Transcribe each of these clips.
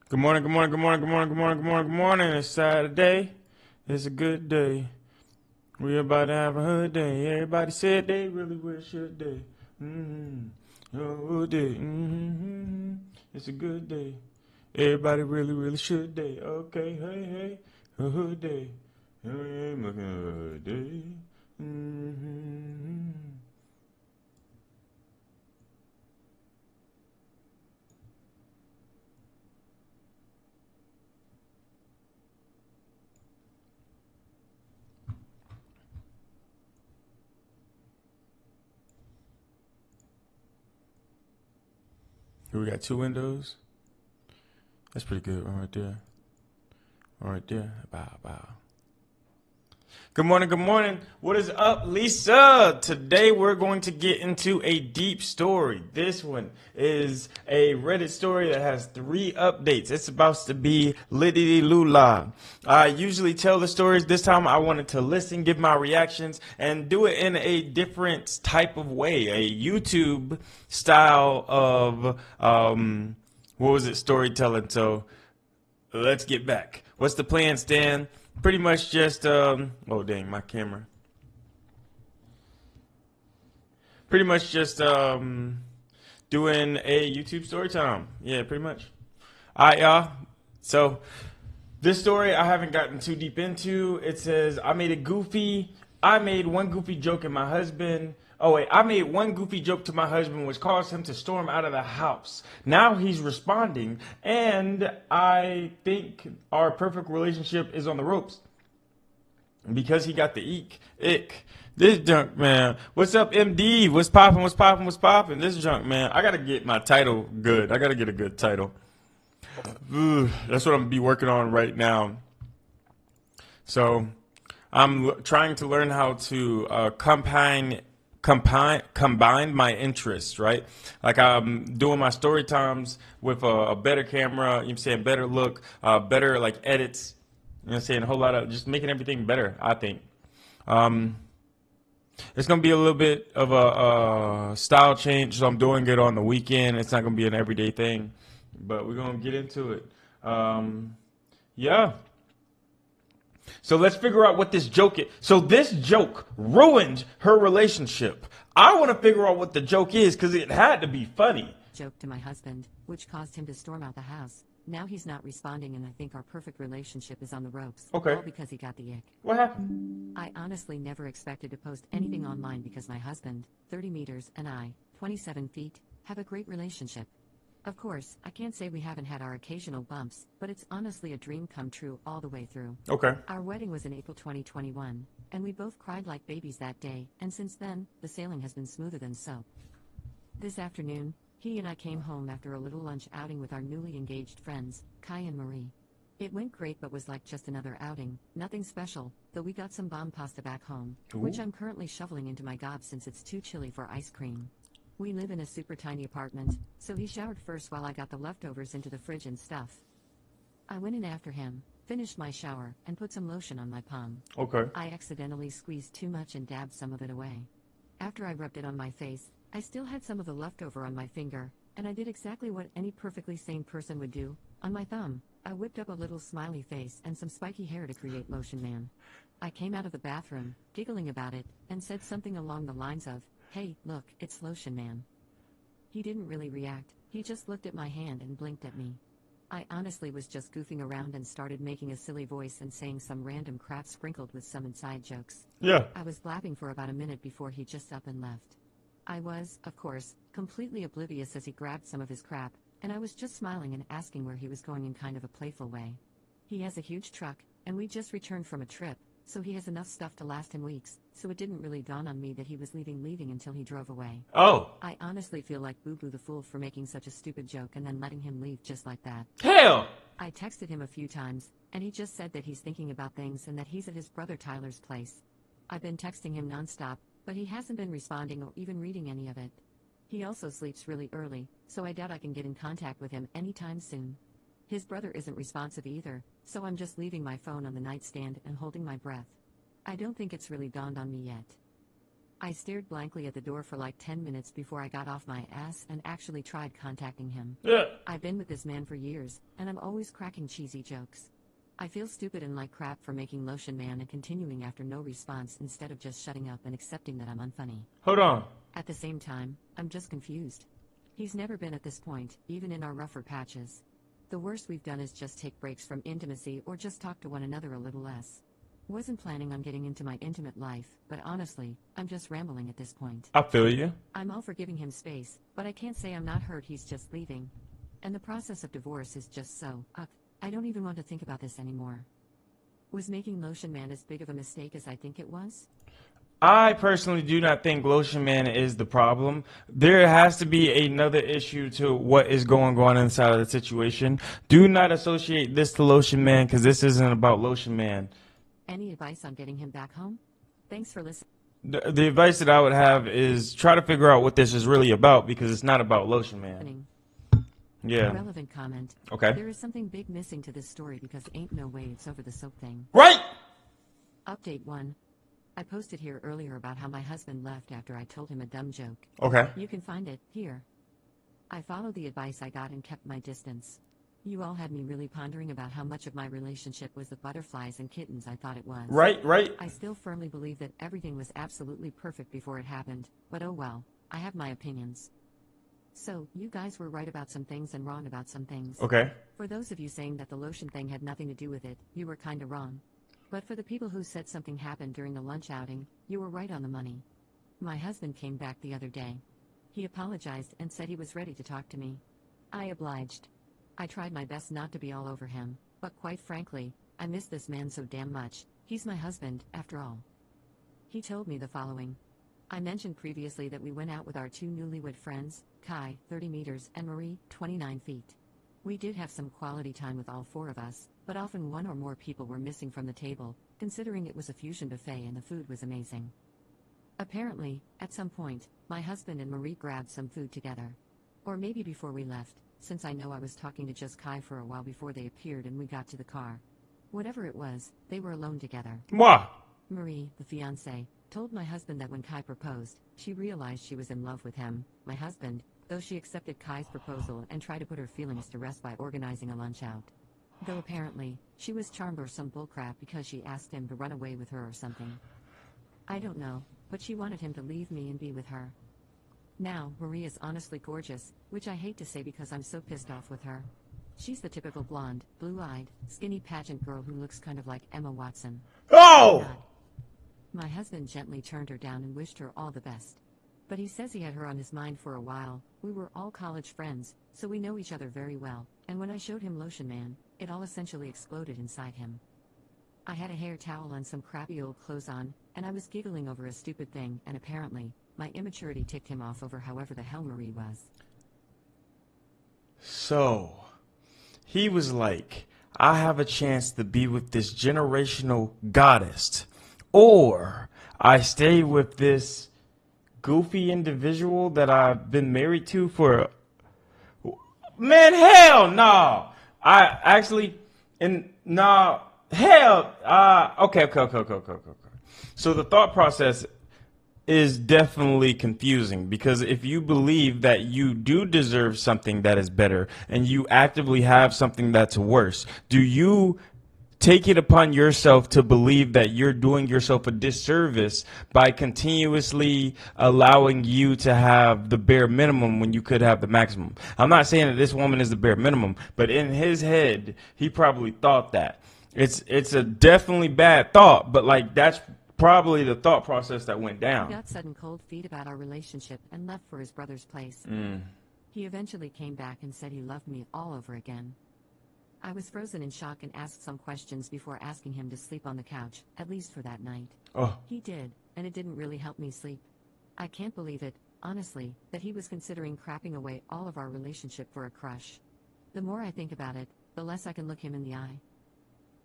Good morning, good morning, good morning, good morning, good morning, good morning, good morning. It's Saturday. It's a good day. We about to have a hood day. Everybody said they really wish should they. Oh, day. It's a good day. Everybody really, really should they. Okay, hey, hey, a hood day. Hey, I'm looking at a hood day. Mm-hmm. Here we got two windows. That's pretty good. All right there. All right there. Bow, bow. Good morning, good morning. What is up, Lisa? Today we're going to get into a deep story. This one is a Reddit story that has 3 updates. It's about to be Liddy Lula. I usually tell the stories. This time I wanted to listen, give my reactions, and do it in a different type of way, a YouTube style of what was it, storytelling. So let's get back. What's the plan, Stan? Pretty much just oh dang, my camera. Pretty much just doing a YouTube story time. Yeah, pretty much. Alright, y'all. So this story I haven't gotten too deep into. It says I made one goofy joke at my husband. Oh wait, I made one goofy joke to my husband which caused him to storm out of the house. Now he's responding and I think our perfect relationship is on the ropes because he got the ick. This junk man. What's up, MD? What's poppin'? What's poppin'? What's poppin'? This junk man. I gotta get my title good. I gotta get a good title. That's what I'm gonna be working on right now. So I'm trying to learn how to combine my interests, right? Like I'm doing my story times with a better camera, you know what I'm saying, better look, better like edits, you know what I'm saying, a whole lot of just making everything better, I think. Um, it's gonna be a little bit of a style change, so I'm doing it on the weekend. It's not gonna be an everyday thing, but we're gonna get into it. Yeah. So let's figure out what this joke is. So this joke ruined her relationship. I want to figure out what the joke is because it had to be funny. Joke to my husband, which caused him to storm out the house. Now he's not responding and I think our perfect relationship is on the ropes. Okay. All because he got the ick. What happened? I honestly never expected to post anything online because my husband, 30 meters, and I, 27 feet, have a great relationship. Of course, I can't say we haven't had our occasional bumps, but it's honestly a dream come true all the way through. Okay. Our wedding was in April 2021, and we both cried like babies that day, and since then, the sailing has been smoother than soap. This afternoon, he and I came home after a little lunch outing with our newly engaged friends, Kai and Marie. It went great but was like just another outing, nothing special, though we got some bomb pasta back home, which I'm currently shoveling into my gob since it's too chilly for ice cream. We live in a super tiny apartment, so he showered first while I got the leftovers into the fridge and stuff. I went in after him, finished my shower, and put some lotion on my palm. Okay. I accidentally squeezed too much and dabbed some of it away. After I rubbed it on my face, I still had some of the leftover on my finger, and I did exactly what any perfectly sane person would do. On my thumb, I whipped up a little smiley face and some spiky hair to create Lotion Man. I came out of the bathroom, giggling about it, and said something along the lines of, "Hey, look, it's Lotion Man." He didn't really react, he just looked at my hand and blinked at me. I honestly was just goofing around and started making a silly voice and saying some random crap sprinkled with some inside jokes. Yeah. I was blabbing for about a minute before he just up and left. I was, of course, completely oblivious as he grabbed some of his crap, and I was just smiling and asking where he was going in kind of a playful way. He has a huge truck, and we just returned from a trip, so he has enough stuff to last him weeks, so it didn't really dawn on me that he was leaving until he drove away. Oh. I honestly feel like Boo Boo the Fool for making such a stupid joke and then letting him leave just like that. Hell. I texted him a few times, and he just said that he's thinking about things and that he's at his brother Tyler's place. I've been texting him nonstop, but he hasn't been responding or even reading any of it. He also sleeps really early, so I doubt I can get in contact with him anytime soon. His brother isn't responsive either, so I'm just leaving my phone on the nightstand and holding my breath. I don't think it's really dawned on me yet. I stared blankly at the door for like 10 minutes before I got off my ass and actually tried contacting him. Yeah. I've been with this man for years, and I'm always cracking cheesy jokes. I feel stupid and like crap for making Lotion Man and continuing after no response instead of just shutting up and accepting that I'm unfunny. Hold on. At the same time, I'm just confused. He's never been at this point, even in our rougher patches. The worst we've done is just take breaks from intimacy or just talk to one another a little less. Wasn't planning on getting into my intimate life, but honestly, I'm just rambling at this point. I feel you. I'm all for giving him space, but I can't say I'm not hurt he's just leaving. And the process of divorce is just so, I don't even want to think about this anymore. Was making Lotion Man as big of a mistake as I think it was? I personally do not think Lotion Man is the problem. There has to be another issue to what is going on inside of the situation. Do not associate this to Lotion Man because this isn't about Lotion Man. Any advice on getting him back home? Thanks for listening. The advice that I would have is try to figure out what this is really about because it's not about Lotion Man. Yeah. Relevant comment. Okay. There is something big missing to this story because ain't no way it's over the soap thing. Right! Update 1. I posted here earlier about how my husband left after I told him a dumb joke. Okay. You can find it here. I followed the advice I got and kept my distance. You all had me really pondering about how much of my relationship was the butterflies and kittens I thought it was. Right. I still firmly believe that everything was absolutely perfect before it happened, but oh well, I have my opinions. So, you guys were right about some things and wrong about some things. Okay. For those of you saying that the lotion thing had nothing to do with it, you were kinda wrong. But for the people who said something happened during the lunch outing, you were right on the money. My husband came back the other day. He apologized and said he was ready to talk to me. I obliged. I tried my best not to be all over him, but quite frankly, I miss this man so damn much. He's my husband, after all. He told me the following. I mentioned previously that we went out with our two newlywed friends, Kai, 30 meters, and Marie, 29 feet. We did have some quality time with all four of us, but often one or more people were missing from the table, considering it was a fusion buffet and the food was amazing. Apparently, at some point, my husband and Marie grabbed some food together. Or maybe before we left, since I know I was talking to just Kai for a while before they appeared and we got to the car. Whatever it was, they were alone together. Moi. Marie, the fiancée, told my husband that when Kai proposed, she realized she was in love with him, my husband, though she accepted Kai's proposal and tried to put her feelings to rest by organizing a lunch out. Though apparently, she was charmed or some bullcrap because she asked him to run away with her or something. I don't know, but she wanted him to leave me and be with her. Now, Marie is honestly gorgeous, which I hate to say because I'm so pissed off with her. She's the typical blonde, blue-eyed, skinny pageant girl who looks kind of like Emma Watson. Oh! My husband gently turned her down and wished her all the best. But he says he had her on his mind for a while. We were all college friends, so we know each other very well, and when I showed him Lotion Man, it all essentially exploded inside him. I had a hair towel and some crappy old clothes on, and I was giggling over a stupid thing, and apparently, my immaturity ticked him off over however the hell Marie was. So, he was like, I have a chance to be with this generational goddess, or I stay with this goofy individual that I've been married to for... Man, hell no! I actually... Okay. So the thought process is definitely confusing because if you believe that you do deserve something that is better and you actively have something that's worse, do you take it upon yourself to believe that you're doing yourself a disservice by continuously allowing you to have the bare minimum when you could have the maximum? I'm not saying that this woman is the bare minimum, but in his head, he probably thought that. It's a definitely bad thought, but like that's probably the thought process that went down. He got sudden cold feet about our relationship and left for his brother's place. He eventually came back and said he loved me all over again. I was frozen in shock and asked some questions before asking him to sleep on the couch, at least for that night. Oh. He did, and it didn't really help me sleep. I can't believe it, honestly, that he was considering crapping away all of our relationship for a crush. The more I think about it, the less I can look him in the eye.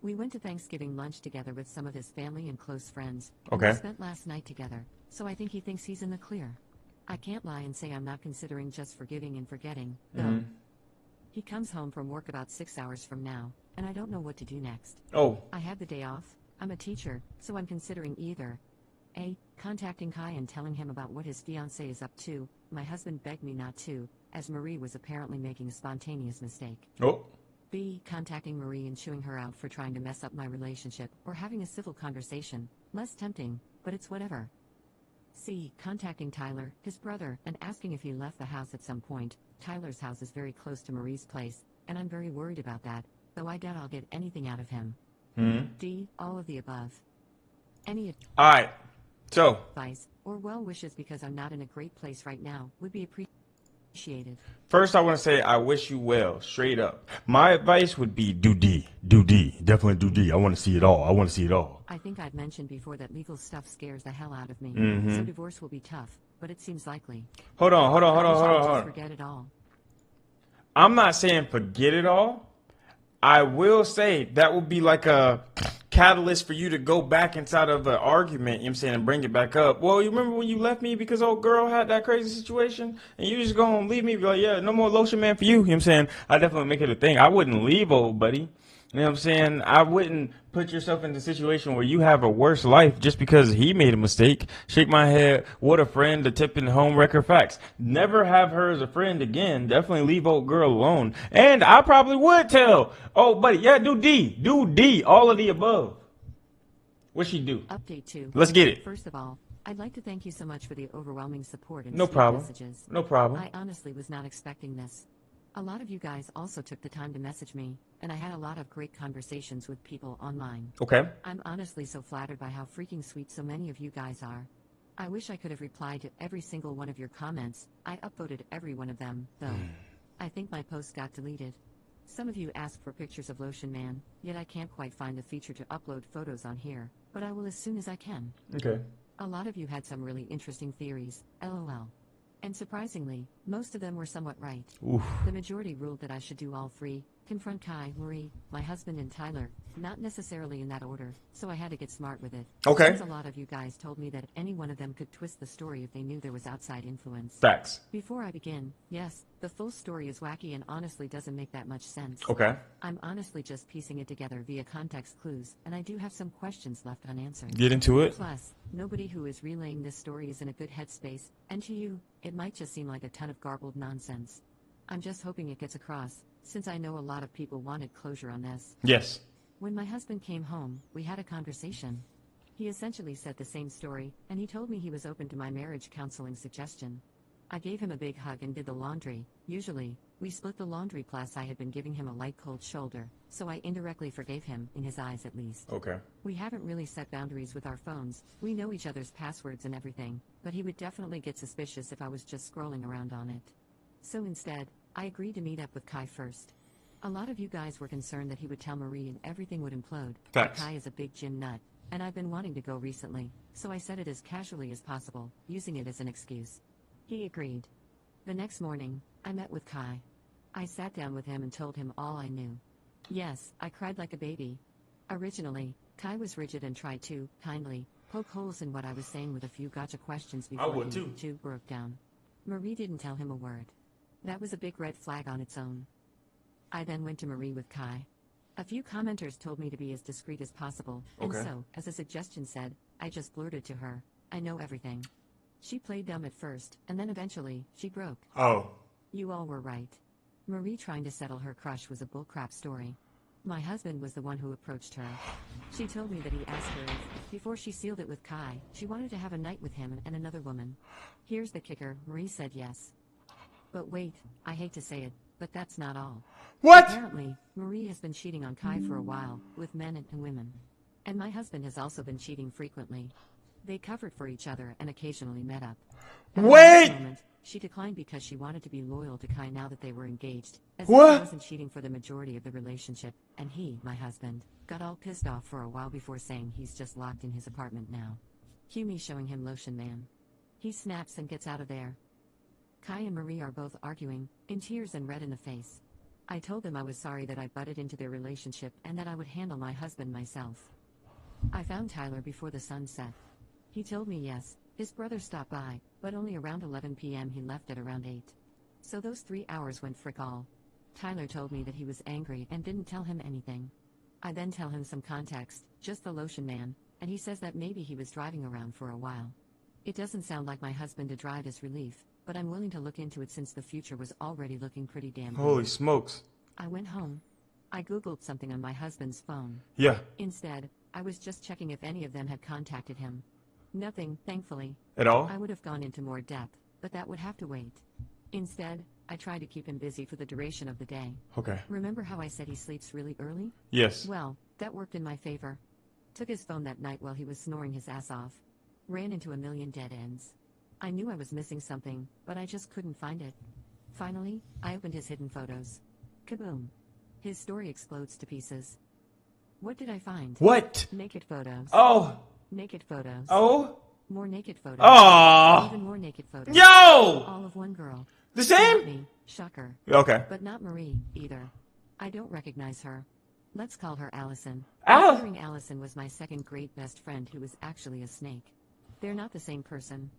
We went to Thanksgiving lunch together with some of his family and close friends. Okay. And we spent last night together, so I think he thinks he's in the clear. I can't lie and say I'm not considering just forgiving and forgetting, though. He comes home from work about 6 hours from now, and I don't know what to do next. Oh. I had the day off. I'm a teacher, so I'm considering either A. Contacting Kai and telling him about what his fiancé is up to. My husband begged me not to, as Marie was apparently making a spontaneous mistake. Oh. B. Contacting Marie and chewing her out for trying to mess up my relationship, or having a civil conversation. Less tempting, but it's whatever. C. Contacting Tyler, his brother, and asking if he left the house at some point. Tyler's house is very close to Marie's place, and I'm very worried about that, though I doubt I'll get anything out of him. D. All of the above. Any Alright. So, advice, or well wishes because I'm not in a great place right now, would be appreciated. first I want to say I wish you well, straight up. My advice would be do D. Do D. Definitely do D. I want to see it all. I want to see it all. I think I've mentioned before that legal stuff scares the hell out of me, Mm-hmm. so divorce will be tough, but it seems likely. Hold on. I wish I could just forget it all. I'm not saying forget it all. I will say that would be like a catalyst for you to go back inside of an argument, you know what I'm saying, and bring it back up. Well, you remember when you left me because old girl had that crazy situation? And you just gonna leave me, be like, yeah, no more lotion man for you. You know what I'm saying? I definitely make it a thing. I wouldn't leave old buddy. You know what I'm saying? I wouldn't put yourself in a situation where you have a worse life just because he made a mistake. Shake my head. What a friend. The tip in home record facts. Never have her as a friend again. Definitely leave old girl alone. And I probably would tell. Oh, buddy, yeah, do D. Do D. All of the above. What'd she do? Update 2. Let's get it. First of all, I'd like to thank you so much for the overwhelming support and No sweet problem. messages. No problem. I honestly was not expecting this. A lot of you guys also took the time to message me, and I had a lot of great conversations with people online. Okay. I'm honestly so flattered by how freaking sweet so many of you guys are. I wish I could have replied to every single one of your comments. I upvoted every one of them, though. I think my post got deleted. Some of you asked for pictures of Lotion Man, yet I can't quite find the feature to upload photos on here, but I will as soon as I can. Okay. A lot of you had some really interesting theories, lol. And surprisingly, most of them were somewhat right. Oof. The majority ruled that I should do all three, confront Kai, Marie, my husband and Tyler, not necessarily in that order, so I had to get smart with it. Okay. Since a lot of you guys told me that any one of them could twist the story if they knew there was outside influence. Facts. Before I begin, yes, the full story is wacky and honestly doesn't make that much sense. Okay. I'm honestly just piecing it together via context clues, and I do have some questions left unanswered. Get into it. Plus, nobody who is relaying this story is in a good headspace, and to you, it might just seem like a ton of garbled nonsense. I'm just hoping it gets across, since I know a lot of people wanted closure on this. Yes. When my husband came home, we had a conversation. He essentially said the same story, and he told me he was open to my marriage counseling suggestion. I gave him a big hug and did the laundry. Usually, we split the laundry plus I had been giving him a light cold shoulder, so I indirectly forgave him, in his eyes at least. Okay. We haven't really set boundaries with our phones, we know each other's passwords and everything, but he would definitely get suspicious if I was just scrolling around on it. So instead, I agreed to meet up with Kai first. A lot of you guys were concerned that he would tell Marie and everything would implode. But Facts. Kai is a big gym nut, and I've been wanting to go recently, so I said it as casually as possible, using it as an excuse. He agreed. The next morning, I met with Kai. I sat down with him and told him all I knew. Yes, I cried like a baby. Originally, Kai was rigid and tried to, kindly, poke holes in what I was saying with a few gotcha questions before would he, too. broke down. Marie didn't tell him a word. That was a big red flag on its own. I then went to Marie with Kai. A few commenters told me to be as discreet as possible, and Okay. so, as a suggestion said, I just blurted to her, I know everything. She played dumb at first, and then eventually, she broke. Oh. You all were right. Marie trying to settle her crush was a bullcrap story. My husband was the one who approached her. She told me that he asked her if, before she sealed it with Kai, she wanted to have a night with him and another woman. Here's the kicker, Marie said yes. But wait, I hate to say it, but that's not all. What? Apparently, Marie has been cheating on Kai for a while, with men and women. And my husband has also been cheating frequently. They covered for each other and occasionally met up. At the Wait! last moment, she declined because she wanted to be loyal to Kai now that they were engaged, as if What? he wasn't cheating for the majority of the relationship, and he, my husband, got all pissed off for a while before saying he's just locked in his apartment now. Cue me showing him Lotion Man. He snaps and gets out of there. Kai and Marie are both arguing, in tears and red in the face. I told them I was sorry that I butted into their relationship and that I would handle my husband myself. I found Tyler before the sun set. He told me yes, his brother stopped by, but only around 11 p.m. He left at around 8. So those 3 hours went frick all. Tyler told me that he was angry and didn't tell him anything. I then tell him some context, just the Lotion Man, and he says that maybe he was driving around for a while. It doesn't sound like my husband to drive as relief, but I'm willing to look into it since the future was already looking pretty damn bleak. Holy smokes. I went home. I googled something on my husband's phone. Yeah. Instead, I was just checking if any of them had contacted him. Nothing, thankfully. At all? I would have gone into more depth, but that would have to wait. Instead, I tried to keep him busy for the duration of the day. Okay. Remember how I said he sleeps really early? Yes. Well, that worked in my favor. Took his phone that night while he was snoring his ass off. Ran into a million dead ends. I knew I was missing something, but I just couldn't find it. Finally, I opened his hidden photos. Kaboom. His story explodes to pieces. What did I find? What? Naked photos. Oh. Naked photos. Oh. More naked photos. Oh. Even more naked photos. Yo! All of one girl. The Not same? me. Shocker. Okay. But not Marie, either. I don't recognize her. Let's call her Allison. Al- Considering Allison was my second great best friend who was actually a snake. They're not the same person.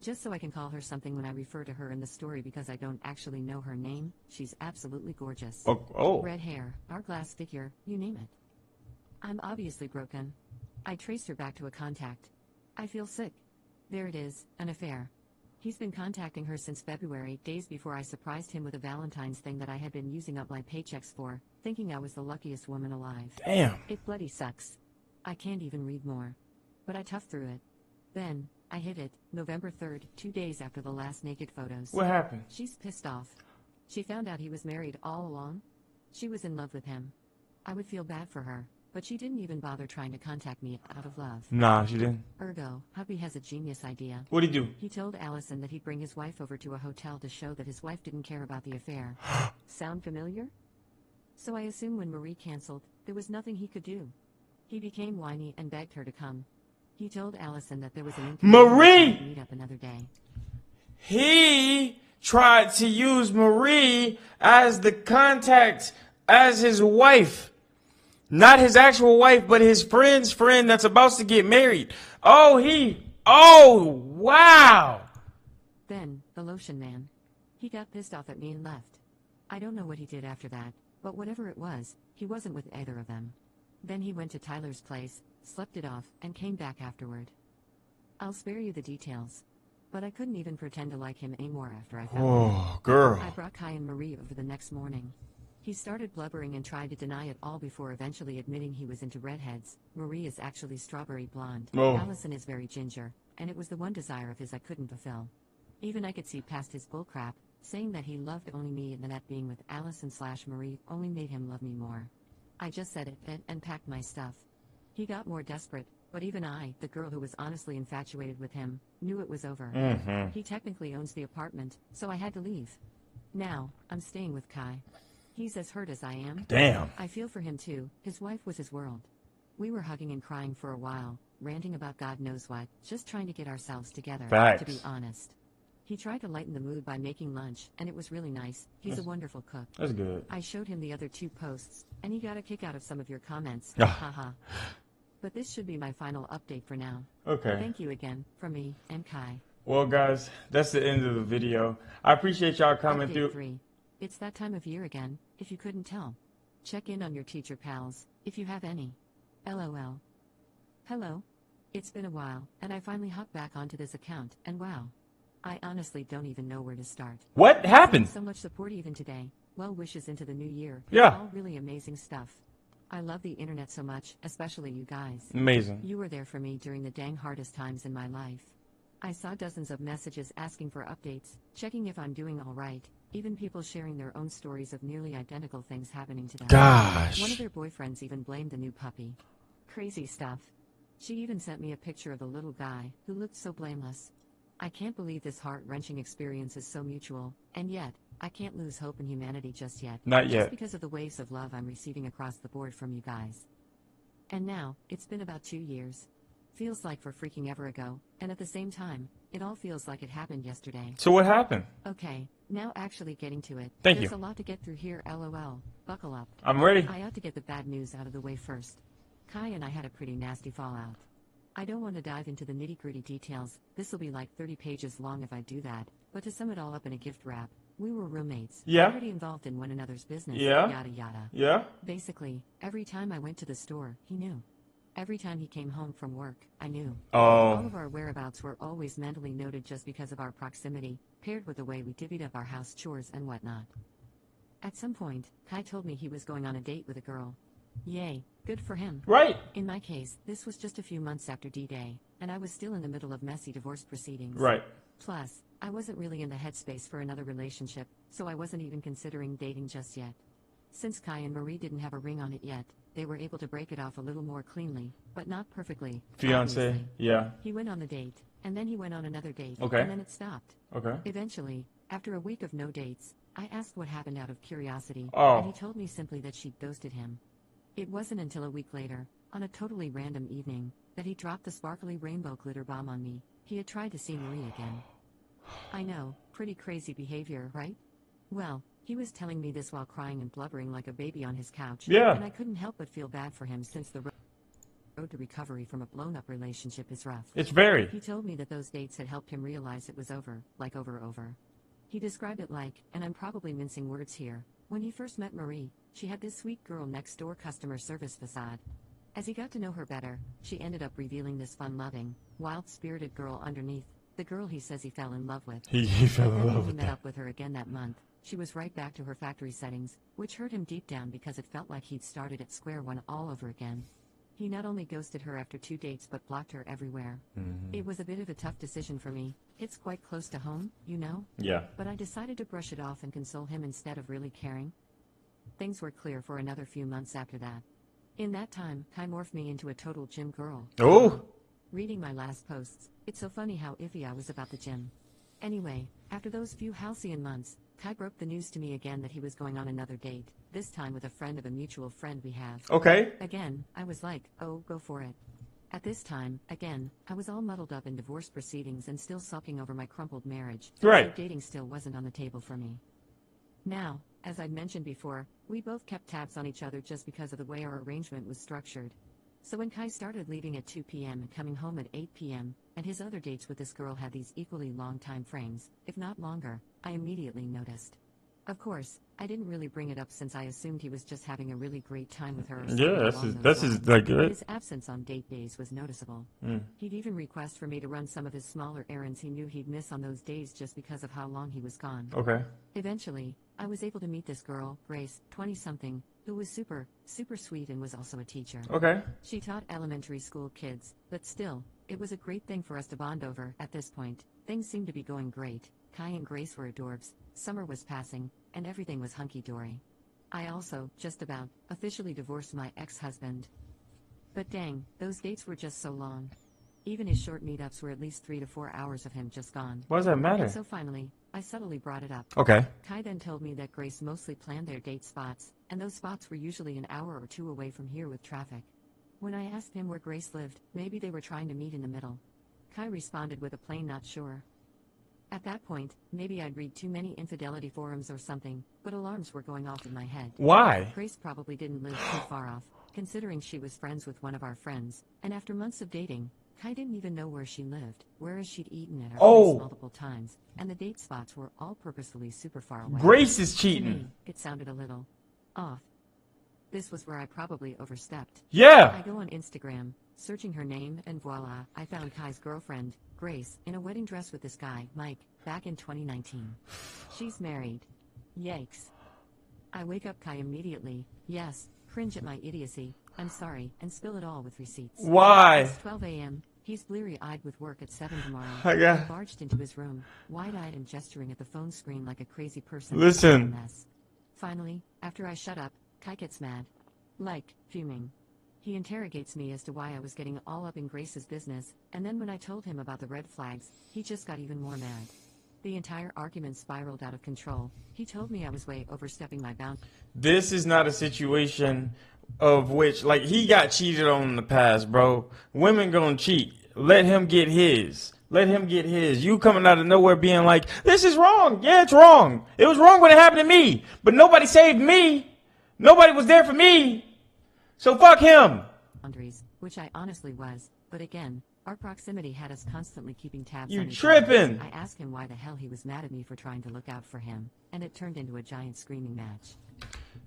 Just so I can call her something when I refer to her in the story because I don't actually know her name, she's absolutely gorgeous. Oh. Red hair, hourglass figure, you name it. I'm obviously broken. I traced her back to a contact. I feel sick. There it is, an affair. He's been contacting her since February, days before I surprised him with a Valentine's thing that I had been using up my paychecks for, thinking I was the luckiest woman alive. Damn. It bloody sucks. I can't even read more. But I toughed through it. Then, I hit it, November 3rd, 2 days after the last naked photos. What happened? She's pissed off. She found out he was married all along. She was in love with him. I would feel bad for her, but she didn't even bother trying to contact me out of love. Nah, she didn't. Ergo, hubby has a genius idea. What'd he do? He told Allison that he'd bring his wife over to a hotel to show that his wife didn't care about the affair. Sound familiar? So I assume when Marie canceled, there was nothing he could do. He became whiny and begged her to come. He told Allison that there was an Marie! meet up another day. He tried to use Marie as the contact, as his wife. Not his actual wife, but his friend's friend that's about to get married. Oh, wow. Then, the lotion man. He got pissed off at me and left. I don't know what he did after that, but whatever it was, he wasn't with either of them. Then he went to Tyler's place, slept it off, and came back afterward. I'll spare you the details. But I couldn't even pretend to like him anymore after I found him. Oh, girl. I brought Kai and Marie over the next morning. He started blubbering and tried to deny it all before eventually admitting he was into redheads. Marie is actually strawberry blonde. Oh. Allison is very ginger, and it was the one desire of his I couldn't fulfill. Even I could see past his bullcrap, saying that he loved only me and that being with Allison/Marie only made him love me more. I just said it and packed my stuff. He got more desperate, but even I, the girl who was honestly infatuated with him, knew it was over. Mm-hmm. He technically owns the apartment, so I had to leave. Now, I'm staying with Kai. He's as hurt as I am. Damn. I feel for him too. His wife was his world. We were hugging and crying for a while, ranting about God knows what, just trying to get ourselves together, Facts. to be honest. He tried to lighten the mood by making lunch, and it was really nice. He's a wonderful cook. That's good. I showed him the other 2 posts, and he got a kick out of some of your comments. Ah. Haha. But this should be my final update for now. Okay. Thank you again, from me and Kai. Well, guys, that's the end of the video. I appreciate y'all coming Update through. 3. It's that time of year again, if you couldn't tell. Check in on your teacher pals, if you have any. LOL. Hello. It's been a while, and I finally hopped back onto this account, and wow. I honestly don't even know where to start. What happened? So much support even today. Well wishes into the new year. Yeah. All really amazing stuff. I love the internet so much, especially you guys. Amazing. You were there for me during the dang hardest times in my life. I saw dozens of messages asking for updates, checking if I'm doing all right, even people sharing their own stories of nearly identical things happening to them. Gosh. One of their boyfriends even blamed the new puppy. Crazy stuff. She even sent me a picture of the little guy, who looked so blameless. I can't believe this heart-wrenching experience is so mutual, and yet, I can't lose hope in humanity just yet. Not yet. Just because of the waves of love I'm receiving across the board from you guys. And now, it's been about 2 years. Feels like for freaking ever ago, and at the same time, it all feels like it happened yesterday. So what happened? Okay, now actually getting to it. Thank There's you. a lot to get through here, LOL. Buckle up. I'm ready. I ought to get the bad news out of the way first. Kai and I had a pretty nasty fallout. I don't want to dive into the nitty-gritty details, this'll be like 30 pages long if I do that, but to sum it all up in a gift wrap, we were roommates, Yeah. already involved in one another's business, Yeah. yada yada. Yeah? Basically, every time I went to the store, he knew. Every time he came home from work, I knew. All Oh, of our whereabouts were always mentally noted just because of our proximity, paired with the way we divvied up our house chores and whatnot. At some point, Kai told me he was going on a date with a girl. Yay, good for him. right. In my case, this was just a few months after D-Day, and I was still in the middle of messy divorce proceedings. Right. Plus, I wasn't really in the headspace for another relationship, so I wasn't even considering dating just yet. Since Kai and Marie didn't have a ring on it yet, they were able to break it off a little more cleanly, but not perfectly. Fiance. Obviously. Yeah. He went on the date, and then he went on another date, Okay. and then it stopped. Okay. Eventually, after a week of no dates, I asked what happened out of curiosity, Oh. and he told me simply that she'd ghosted him. It wasn't until a week later, on a totally random evening, that he dropped the sparkly rainbow glitter bomb on me. He had tried to see Marie again. I know, pretty crazy behavior, right? Well, he was telling me this while crying and blubbering like a baby on his couch, Yeah. and I couldn't help but feel bad for him since the road to recovery from a blown-up relationship is rough. It's very. He told me that those dates had helped him realize it was over, like over. He described it like, and I'm probably mincing words here, when he first met Marie, she had this sweet girl next door customer service facade. As he got to know her better, she ended up revealing this fun-loving, wild-spirited girl underneath, the girl he says he fell in love with. He fell But in then love when he with met that. up with her again that month, she was right back to her factory settings, which hurt him deep down because it felt like he'd started at square one all over again. He not only ghosted her after 2 dates but blocked her everywhere. It was a bit of a tough decision for me. It's quite close to home, you know? Yeah. But I decided to brush it off and console him instead of really caring. Things were clear for another few months after that. In that time, Kai morphed me into a total gym girl. Oh. Reading my last posts, it's so funny how iffy I was about the gym. Anyway, after those few halcyon months, Kai broke the news to me again that he was going on another date, this time with a friend of a mutual friend we have. Okay. Again, I was like, oh, go for it. At this time, again, I was all muddled up in divorce proceedings and still sulking over my crumpled marriage. Right. So dating still wasn't on the table for me. Now, as I'd mentioned before, we both kept tabs on each other just because of the way our arrangement was structured. So when Kai started leaving at 2 p.m. and coming home at 8 p.m., and his other dates with this girl had these equally long time frames, if not longer, I immediately noticed. Of course, I didn't really bring it up since I assumed he was just having a really great time with her. or something Yeah, along that's those his lines. like But it. his absence on date days was noticeable. He'd even request for me to run some of his smaller errands he knew he'd miss on those days just because of how long he was gone. Okay. Eventually, I was able to meet this girl, Grace, 20-something, who was super sweet and was also a teacher. Okay. She taught elementary school kids, but still, it was a great thing for us to bond over. At this point, things seemed to be going great. Kai and Grace were adorbs, summer was passing, and everything was hunky-dory. I also, just about, officially divorced my ex-husband. But dang, those dates were just so long. Even his short meetups were at least 3 to 4 hours of him just gone. What does that matter? And so finally, I subtly brought it up. Okay. Kai then told me that Grace mostly planned their date spots, and those spots were usually an hour or 2 away from here with traffic. When I asked him where Grace lived, maybe they were trying to meet in the middle. Kai responded with a plain not sure. At that point, maybe I'd read too many infidelity forums or something, but alarms were going off in my head. Why? Grace probably didn't live too far off, considering she was friends with one of our friends, and after months of dating, Kai didn't even know where she lived, whereas she'd eaten at her place multiple times, and the date spots were all purposefully super far away. Grace is To me, cheating. it sounded a little off. This was where I probably overstepped. I Yeah. go on Instagram, searching her name, and voila, I found Kai's girlfriend, Grace, in a wedding dress with this guy, Mike, back in 2019. She's married. Yikes. I wake up Kai immediately, yes, cringe at my idiocy, I'm sorry, and spill it all with receipts. Why? It's 12 a.m., he's bleary-eyed with work at 7 tomorrow. I got- I barged into his room, wide-eyed and gesturing at the phone screen like a crazy person. Listen. A mess. Finally, after I shut up, Kai gets mad. Like, fuming. He interrogates me as to why I was getting all up in Grace's business, and then when I told him about the red flags, he just got even more mad. The entire argument spiraled out of control. He told me I was way overstepping my boundaries. This is not a situation of which, like, he got cheated on in the past, bro. Women gonna cheat. Let him get his. Let him get his. You coming out of nowhere being like, this is wrong. Yeah, it's wrong. It was wrong when it happened to me. But nobody saved me. Nobody was there for me. So fuck him. Which I honestly was, but again, our proximity had us constantly keeping tabs You on each other. tripping. I asked him why the hell he was mad at me for trying to look out for him, and it turned into a giant screaming match.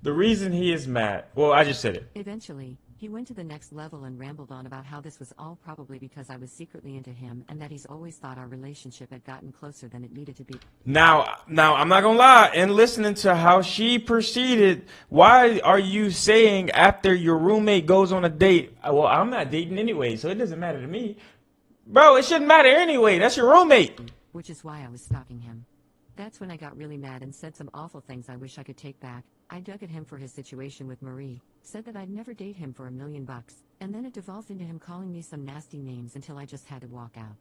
The reason he is mad. Well, I just said it. Eventually, He went to the next level and rambled on about how this was all probably because I was secretly into him and that he's always thought our relationship had gotten closer than it needed to be. Now, I'm not gonna lie. And listening to how she proceeded, why are you saying after your roommate goes on a date? Well, I'm not dating anyway, so it doesn't matter to me, bro. It shouldn't matter anyway. That's your roommate. Which is why I was stalking him. That's when I got really mad and said some awful things I wish I could take back. I dug at him for his situation with Marie, said that I'd never date him for $1 million, and then it devolved into him calling me some nasty names until I just had to walk out.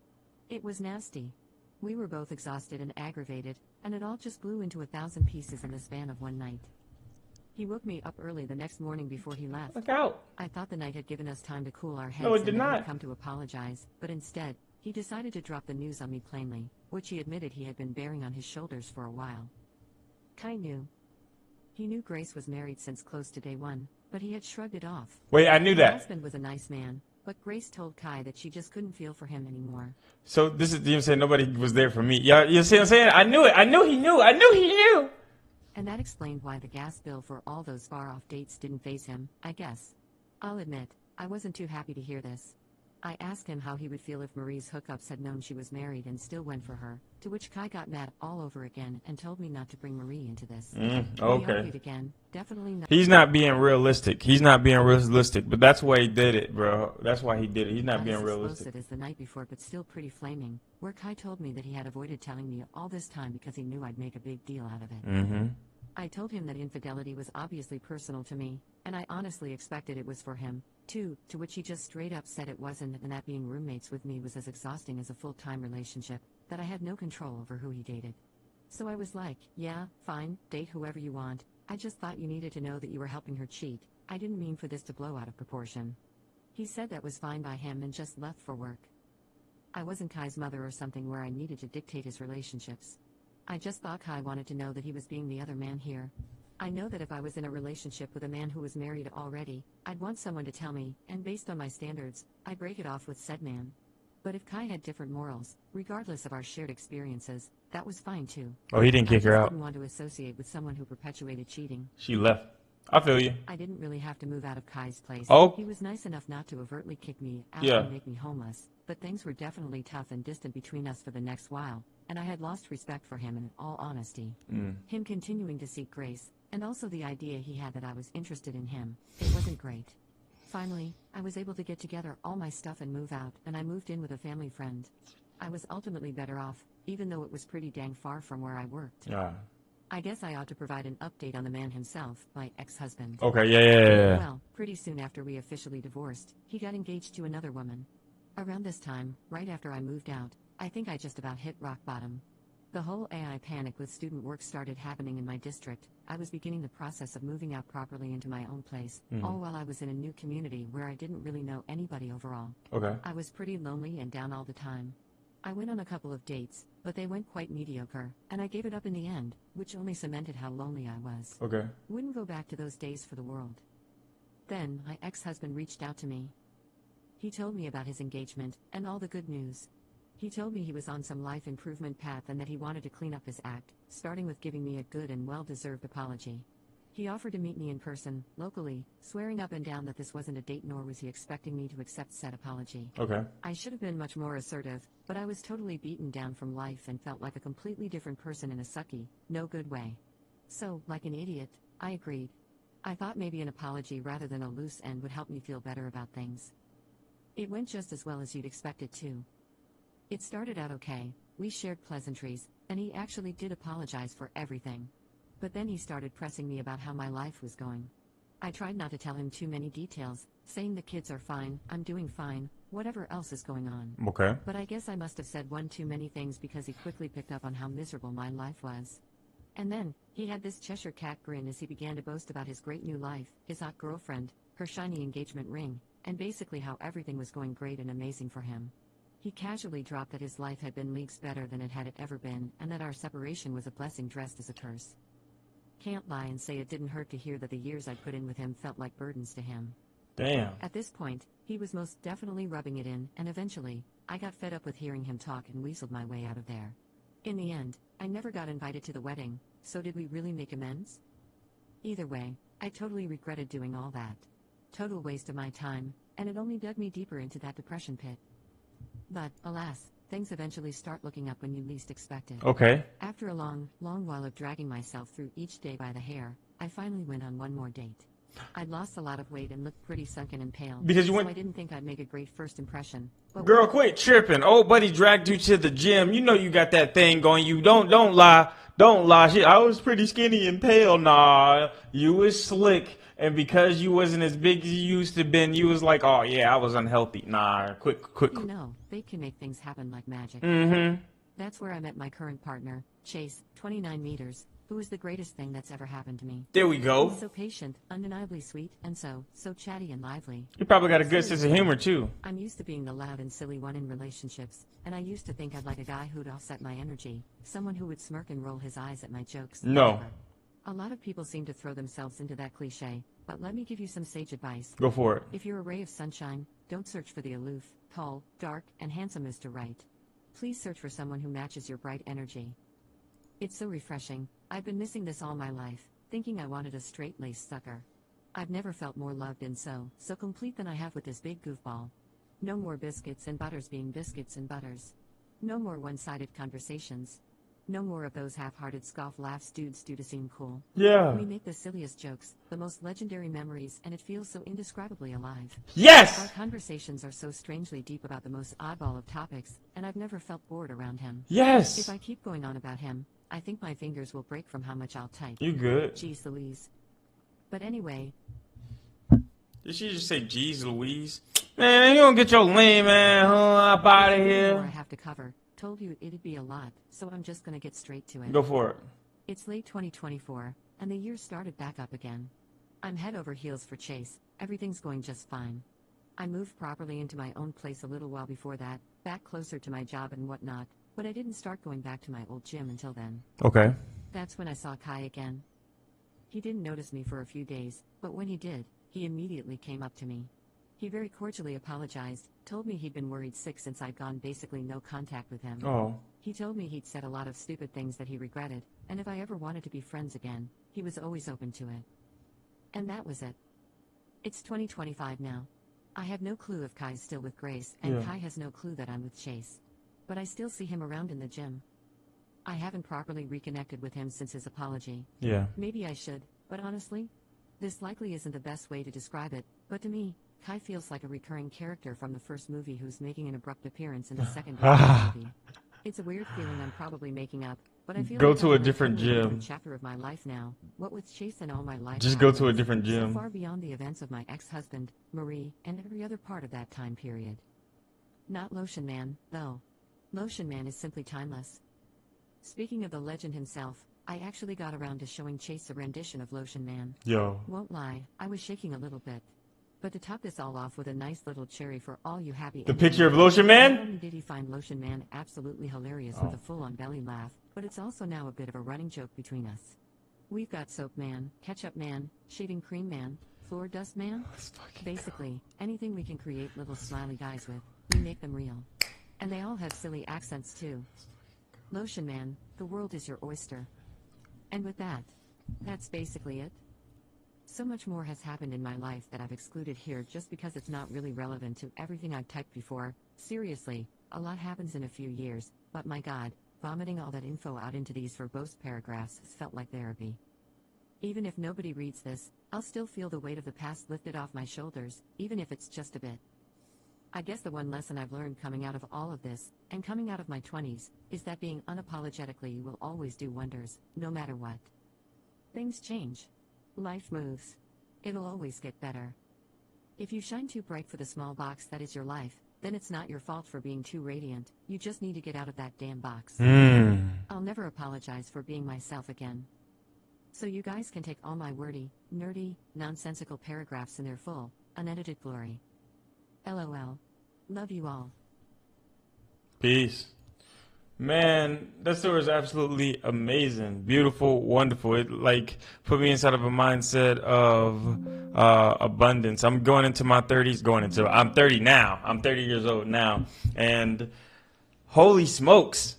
It was nasty. We were both exhausted and aggravated, and it all just blew into 1,000 pieces in the span of one night. He woke me up early the next morning before he left. Look out. I thought the night had given us time to cool our heads No, it did and then not. he'd come to apologize, but instead, he decided to drop the news on me plainly, which he admitted he had been bearing on his shoulders for a while. Kai knew. He knew Grace was married since close to day one, but he had shrugged it off. Wait, I knew Her that. husband was a nice man, but Grace told Kai that she just couldn't feel for him anymore. So this is you saying nobody was there for me. Yeah, you see what I'm saying? I knew it. I knew he knew. I knew he knew. And that explained why the gas bill for all those far-off dates didn't faze him, I guess. I'll admit, I wasn't too happy to hear this. I asked him how he would feel if Marie's hookups had known she was married and still went for her, to which Kai got mad all over again and told me not to bring Marie into this. We Okay. argued again, definitely not. He's not being realistic. He's not being realistic, but that's why he did it, bro. That's why he did it. He's not being as realistic. explosive as the night before, but still pretty flaming, where Kai told me that he had avoided telling me all this time because he knew I'd make a big deal out of it. Mm-hmm. I told him that infidelity was obviously personal to me, and I honestly expected it was for him, too, to which he just straight up said it wasn't, and that being roommates with me was as exhausting as a full-time relationship, that I had no control over who he dated. So I was like, yeah, fine, date whoever you want, I just thought you needed to know that you were helping her cheat, I didn't mean for this to blow out of proportion. He said that was fine by him and just left for work. I wasn't Kai's mother or something where I needed to dictate his relationships. I just thought Kai wanted to know that he was being the other man here. I know that if I was in a relationship with a man who was married already, I'd want someone to tell me, and based on my standards, I'd break it off with said man. But if Kai had different morals, regardless of our shared experiences, that was fine too. Oh, he didn't kick her I out. didn't want to associate with someone who perpetuated cheating. She left. I feel you. I didn't really have to move out of Kai's place. Oh. He was nice enough not to overtly kick me out Yeah. and make me homeless, but things were definitely tough and distant between us for the next while, and I had lost respect for him in all honesty. Him continuing to seek Grace, and also the idea he had that I was interested in him, it wasn't great. Finally, I was able to get together all my stuff and move out, and I moved in with a family friend. I was ultimately better off, even though it was pretty dang far from where I worked. Ah. I guess I ought to provide an update on the man himself, my ex-husband. Okay. Yeah. Well, pretty soon after we officially divorced, he got engaged to another woman. Around this time, right after I moved out, I think I just about hit rock bottom. The whole AI panic with student work started happening in my district. I was beginning the process of moving out properly into my own place, all while I was in a new community where I didn't really know anybody overall. Okay. I was pretty lonely and down all the time. I went on a couple of dates, but they went quite mediocre, and I gave it up in the end, which only cemented how lonely I was. Okay. Wouldn't go back to those days for the world. Then, my ex-husband reached out to me. He told me about his engagement, and all the good news. He told me he was on some life improvement path and that he wanted to clean up his act, starting with giving me a good and well-deserved apology. He offered to meet me in person, locally, swearing up and down that this wasn't a date nor was he expecting me to accept said apology. Okay. I should have been much more assertive, but I was totally beaten down from life and felt like a completely different person in a sucky, no good way. So, like an idiot, I agreed. I thought maybe an apology rather than a loose end would help me feel better about things. It went just as well as you'd expect it to. It started out okay, we shared pleasantries, and he actually did apologize for everything. But then he started pressing me about how my life was going. I tried not to tell him too many details, saying the kids are fine, I'm doing fine, whatever else is going on. Okay. But I guess I must have said one too many things because he quickly picked up on how miserable my life was. And then, he had this Cheshire cat grin as he began to boast about his great new life, his hot girlfriend, her shiny engagement ring, and basically how everything was going great and amazing for him. He casually dropped that his life had been leagues better than it had ever been, and that our separation was a blessing dressed as a curse. Can't lie and say it didn't hurt to hear that the years I'd put in with him felt like burdens to him. Damn. At this point, he was most definitely rubbing it in, and eventually, I got fed up with hearing him talk and weaseled my way out of there. In the end, I never got invited to the wedding, so did we really make amends? Either way, I totally regretted doing all that. Total waste of my time, and it only dug me deeper into that depression pit. But, alas, things eventually start looking up when you least expect it. Okay. After a long while of dragging myself through each day by the hair, I finally went on one more date. I'd lost a lot of weight and looked pretty sunken and pale, Because you so went- I didn't think I'd make a great first impression. But Girl, quit tripping. Old buddy dragged you to the gym. You know you got that thing going. You don't lie. Don't lie. Shit, I was pretty skinny and pale. Nah, you was slick. And because you wasn't as big as you used to been, you was like, oh yeah, I was unhealthy. Nah, quit. you know, they can make things happen like magic. Mm-hmm. That's where I met my current partner, Chase, 29 meters, who is the greatest thing that's ever happened to me. There we go. He's so patient, undeniably sweet, and so chatty and lively. You probably got a good sense of humor too. I'm used to being the loud and silly one in relationships, and I used to think I'd like a guy who'd offset my energy, someone who would smirk and roll his eyes at my jokes. No. Whatever. A lot of people seem to throw themselves into that cliche, but let me give you some sage advice. Go for it. If you're a ray of sunshine, don't search for the aloof, tall, dark, and handsome Mr. Right. Please search for someone who matches your bright energy. It's so refreshing. I've been missing this all my life, thinking I wanted a straight-laced sucker. I've never felt more loved and so complete than I have with this big goofball. No more biscuits and butters being biscuits and butters. No more one-sided conversations. No more of those half-hearted scoff laughs dudes do to seem cool. Yeah. We make the silliest jokes, the most legendary memories, and it feels so indescribably alive. Our Yes. conversations are so strangely deep about the most oddball of topics, and I've never felt bored around him. If Yes. I keep going on about him, I think my fingers will break from how much I'll type. You good? Jeez Louise. But anyway, Did she just say geez Louise? Man, you don't get your lame man up out of more I here. have to cover. Told you it'd be a lot, so I'm just gonna get straight to it. Go for it. It's late 2024, and the year started back up again. I'm head over heels for Chase, everything's going just fine. I moved properly into my own place a little while before that, back closer to my job and whatnot, but I didn't start going back to my old gym until then. Okay. That's when I saw Kai again. He didn't notice me for a few days, but when he did, he immediately came up to me. He very cordially apologized, told me he'd been worried sick since I'd gone basically no contact with him. Oh. He told me he'd said a lot of stupid things that he regretted, and if I ever wanted to be friends again, he was always open to it. And that was it. It's 2025 now. I have no clue if Kai's still with Grace, and Yeah. Kai has no clue that I'm with Chase. But I still see him around in the gym. I haven't properly reconnected with him since his apology. Yeah. Maybe I should, but honestly, this likely isn't the best way to describe it, but to me, Kai feels like a recurring character from the first movie who's making an abrupt appearance in the second movie. It's a weird feeling I'm probably making up, but I feel Go like to I'm a in different totally gym. different chapter of my life now. What with Chase and all my life. Just go to a happenings, different gym. So far beyond the events of my ex-husband, Marie, and every other part of that time period. Not Lotion Man, though. Lotion Man is simply timeless. Speaking of the legend himself, I actually got around to showing Chase a rendition of Lotion Man. Yo. Won't lie, I was shaking a little bit. But to top this all off with a nice little cherry for all you happy The ending picture of lovers, Lotion not Man? only did he find Lotion Man absolutely hilarious with a full-on belly laugh, but it's also now a bit of a running joke between us. We've got Soap Man, Ketchup Man, Shaving Cream Man, Floor Dust Man. Basically, anything we can create little smiley guys with, we make them real. And they all have silly accents too. Lotion Man, the world is your oyster. And with that, that's basically it. So much more has happened in my life that I've excluded here just because it's not really relevant to everything I've typed before. Seriously, a lot happens in a few years, but my god, vomiting all that info out into these verbose paragraphs has felt like therapy. Even if nobody reads this, I'll still feel the weight of the past lifted off my shoulders, even if it's just a bit. I guess the one lesson I've learned coming out of all of this, and coming out of my 20s, is that being unapologetically will always do wonders, no matter what. Things change. Life moves. It'll always get better. If you shine too bright for the small box that is your life, then it's not your fault for being too radiant, you just need to get out of that damn box. I'll never apologize for being myself again. So you guys can take all my wordy, nerdy, nonsensical paragraphs in their full, unedited glory. LOL. Love you all. Peace. Man, that story is absolutely amazing, beautiful, wonderful. It like put me inside of a mindset of abundance. I'm going into my 30s. I'm 30 now. I'm 30 years old now, and holy smokes,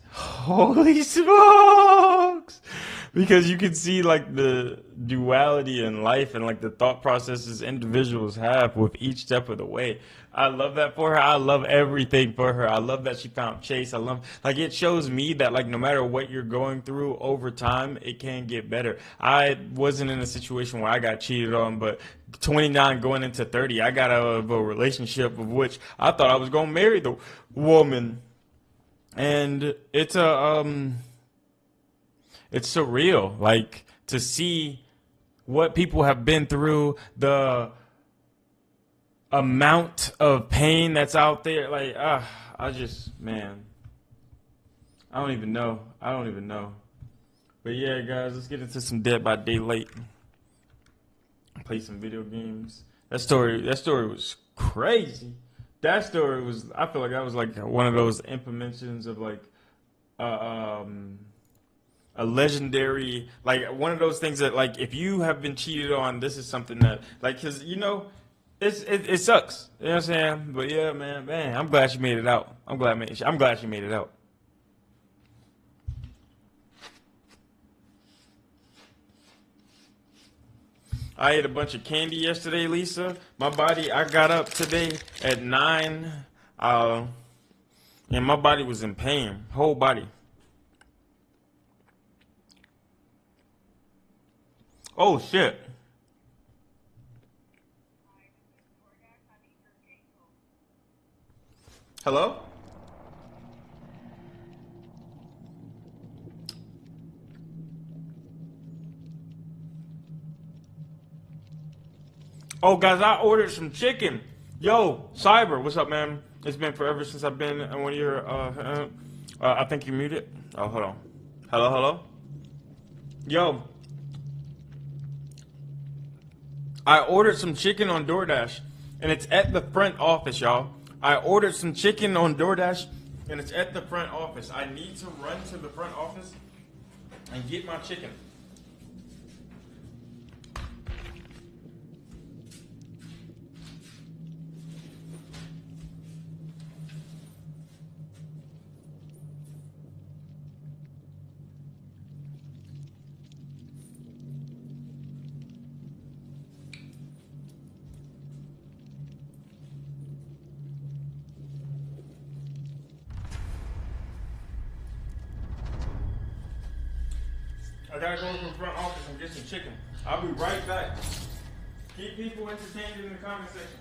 because you can see like the duality in life and like the thought processes individuals have with each step of the way. I love that for her. I love everything for her. I love that she found Chase. I love like it shows me that like no matter what you're going through over time, it can get better. I wasn't in a situation where I got cheated on, but 29 going into 30, I got out of a relationship of which I thought I was gonna marry the woman, and it's surreal, like to see what people have been through, the amount of pain that's out there. Like, I just, man, I don't even know. I don't even know. But yeah, guys, let's get into some Dead by Daylight. Play some video games. That story was crazy. That story was, I feel like that was like one of those implementations of like, a legendary, like one of those things that like if you have been cheated on, this is something that like, because you know it sucks, you know what I'm saying? But yeah, man, I'm glad she made it out. I'm glad she made it out. I ate a bunch of candy yesterday, Lisa. My body, I got up today at 9, and my body was in pain, whole body. Oh shit. Hello? Oh, guys, I ordered some chicken. Yo, Cyber, what's up, man? It's been forever since I've been on one of your, I think you muted. Oh, hold on. Hello, hello? Yo. I ordered some chicken on DoorDash, and it's at the front office, y'all. I ordered some chicken on DoorDash, and it's at the front office. I need to run to the front office and get my chicken. I gotta go to the front office and get some chicken. I'll be right back. Keep people entertained in the comment section.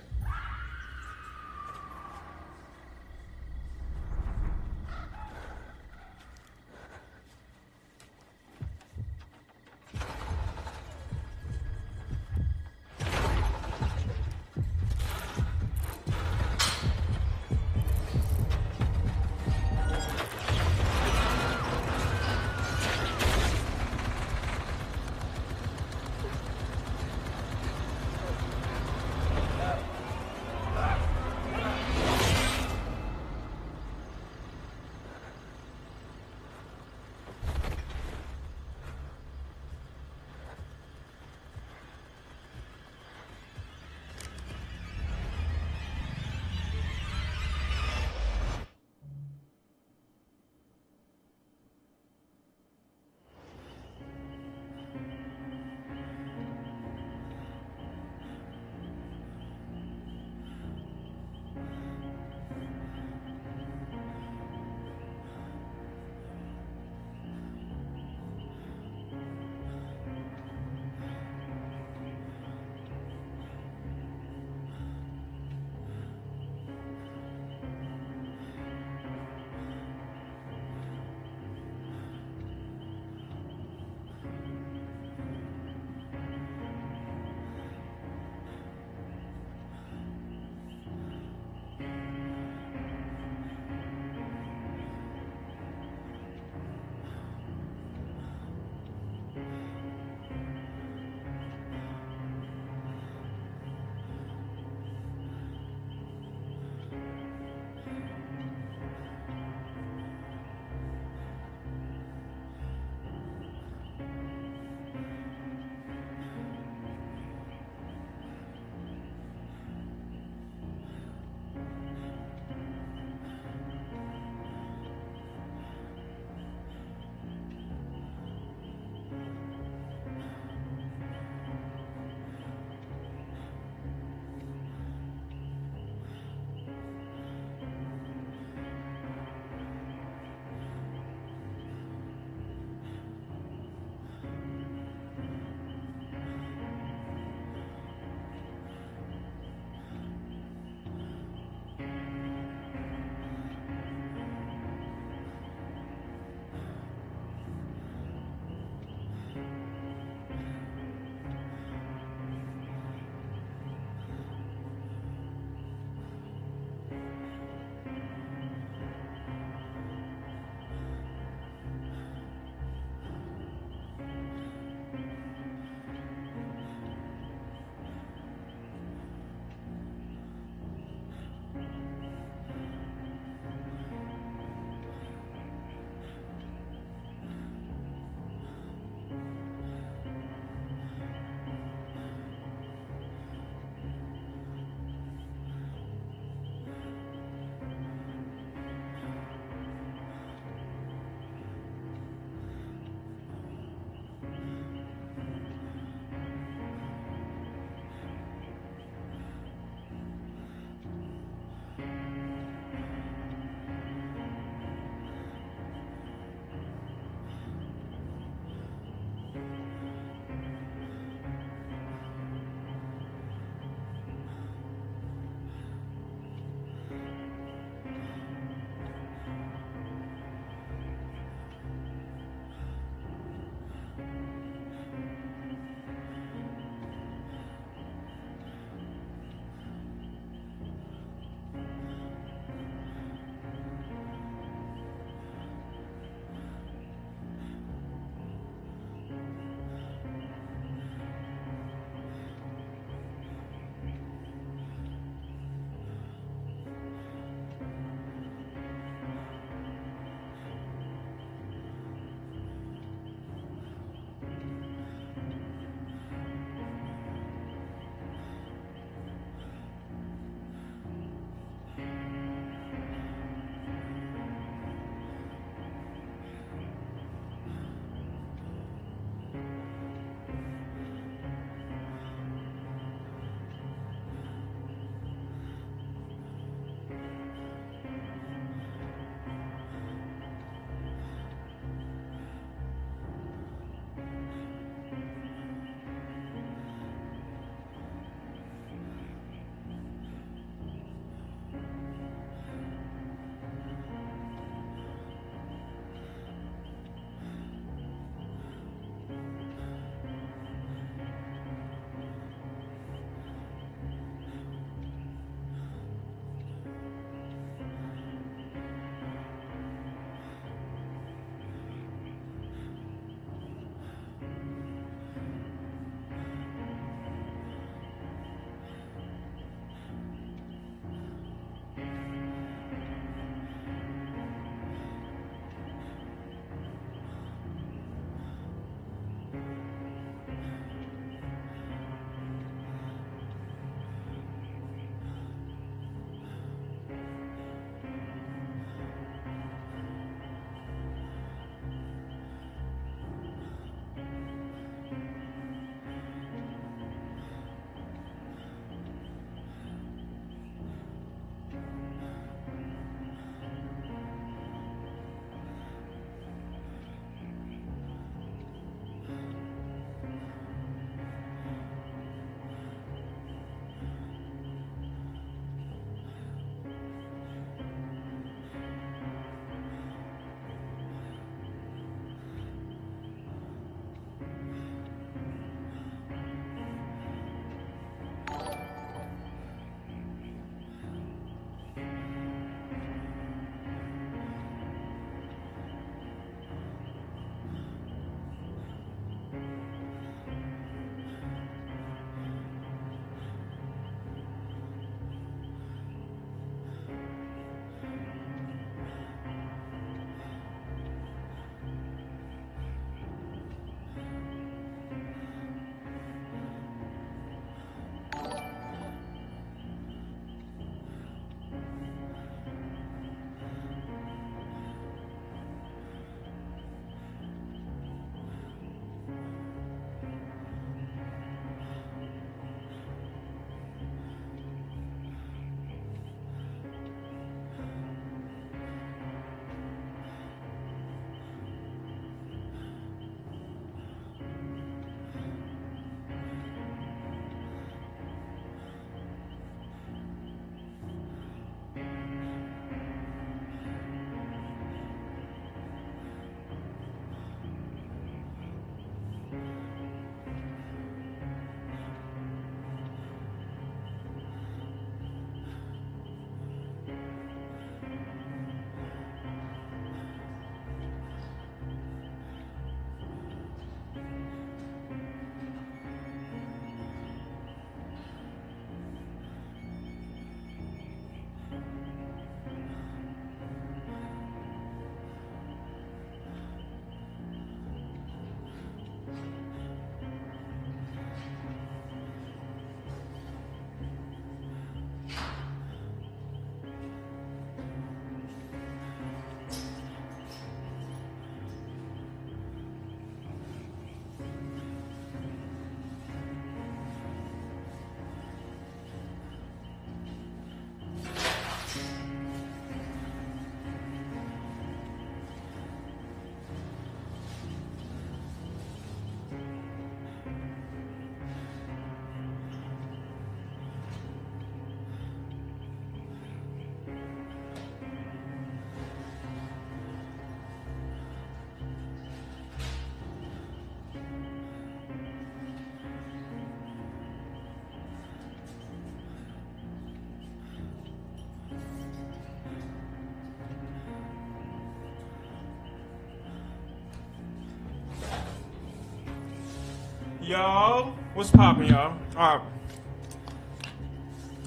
Y'all, what's poppin', y'all?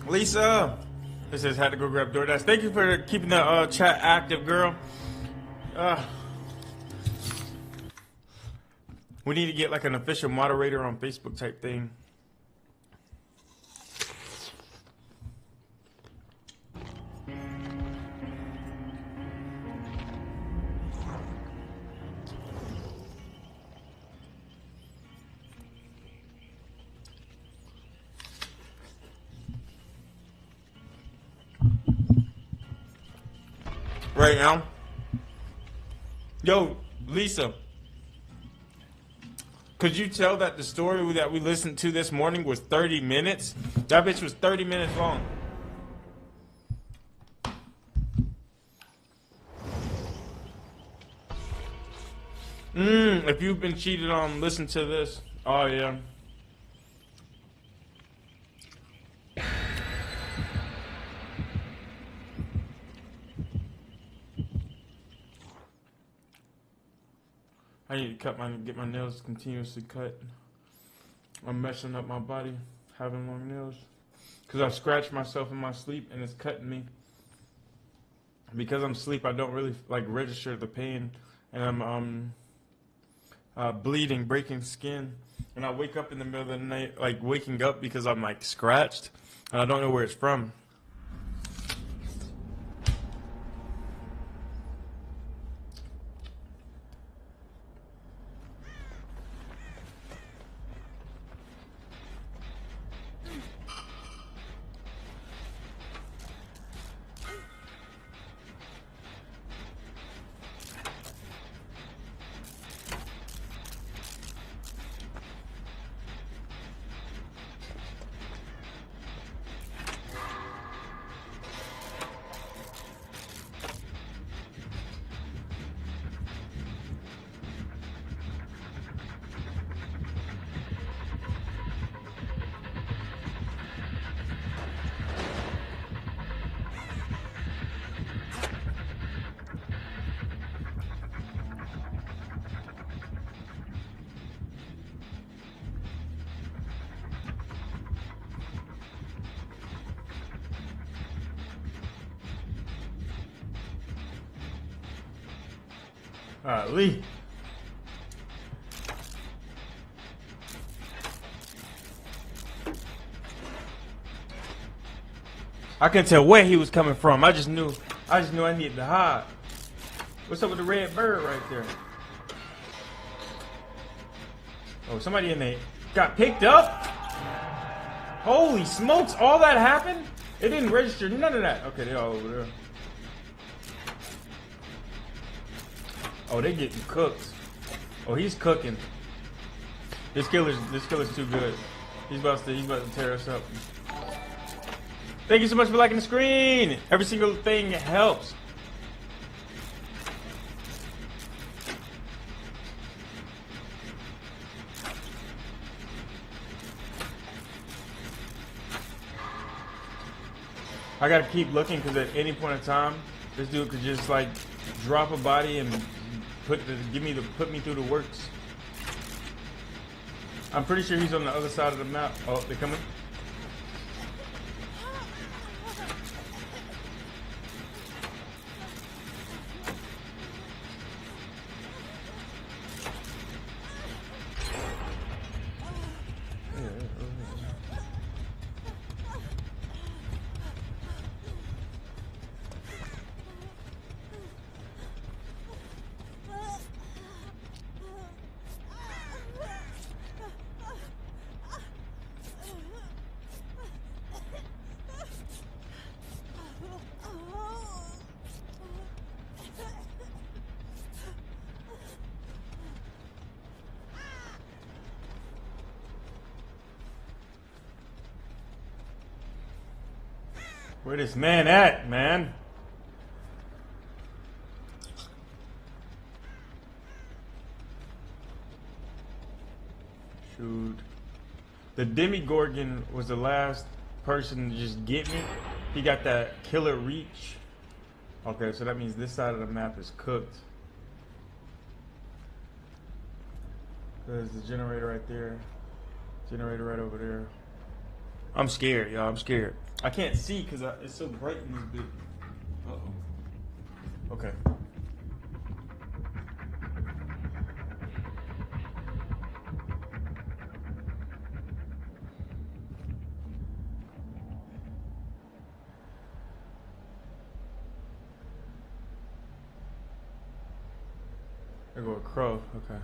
Lisa, it says had to go grab DoorDash. Thank you for keeping the chat active, girl. We need to get like an official moderator on Facebook type thing. Right now. Yo, Lisa. Could you tell that the story that we listened to this morning was 30 minutes? That bitch was 30 minutes long. If you've been cheated on, listen to this. Oh, yeah. I need to get my nails continuously cut. I'm messing up my body having long nails. Because I scratch myself in my sleep and it's cutting me. Because I'm asleep, I don't really like register the pain. And I'm bleeding, breaking skin. And I wake up in the middle of the night, like waking up because I'm like scratched. And I don't know where it's from. Lee. I couldn't tell where he was coming from. I just knew I needed to hide. What's up with the red bird right there? Oh, somebody in there got picked up? Holy smokes, all that happened? It didn't register none of that. Okay, they're all over there. Oh, they getting cooked. Oh, he's cooking. This killer's too good. He's about to tear us up. Thank you so much for liking the screen. Every single thing helps. I gotta keep looking because at any point in time, this dude could just like drop a body and put me through the works. I'm pretty sure he's on the other side of the map. Oh, they're coming. Where this man at, man? Shoot. The Demogorgon was the last person to just get me. He got that killer reach. Okay, so that means this side of the map is cooked. There's the generator right there. Generator right over there. I'm scared, y'all. I'm scared. I can't see because it's so bright in this bit. Uh-oh. Okay. There go a crow. Okay.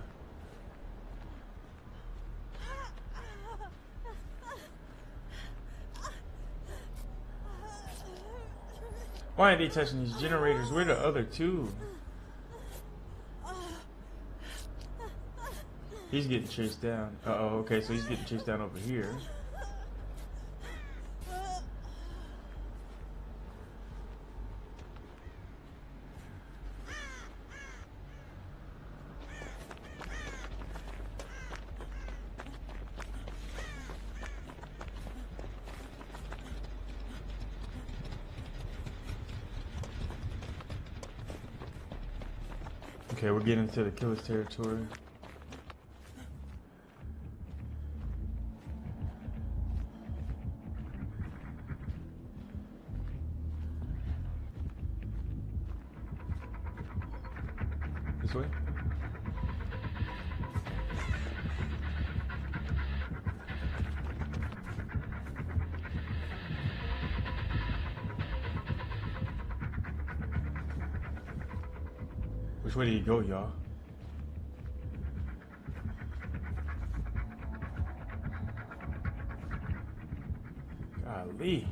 Why ain't they touching these generators? Where the other two? He's getting chased down. Uh-oh, okay, so he's getting chased down over here. Okay, we're getting into the killer's territory. This way? Which way did he go, y'all? Golly.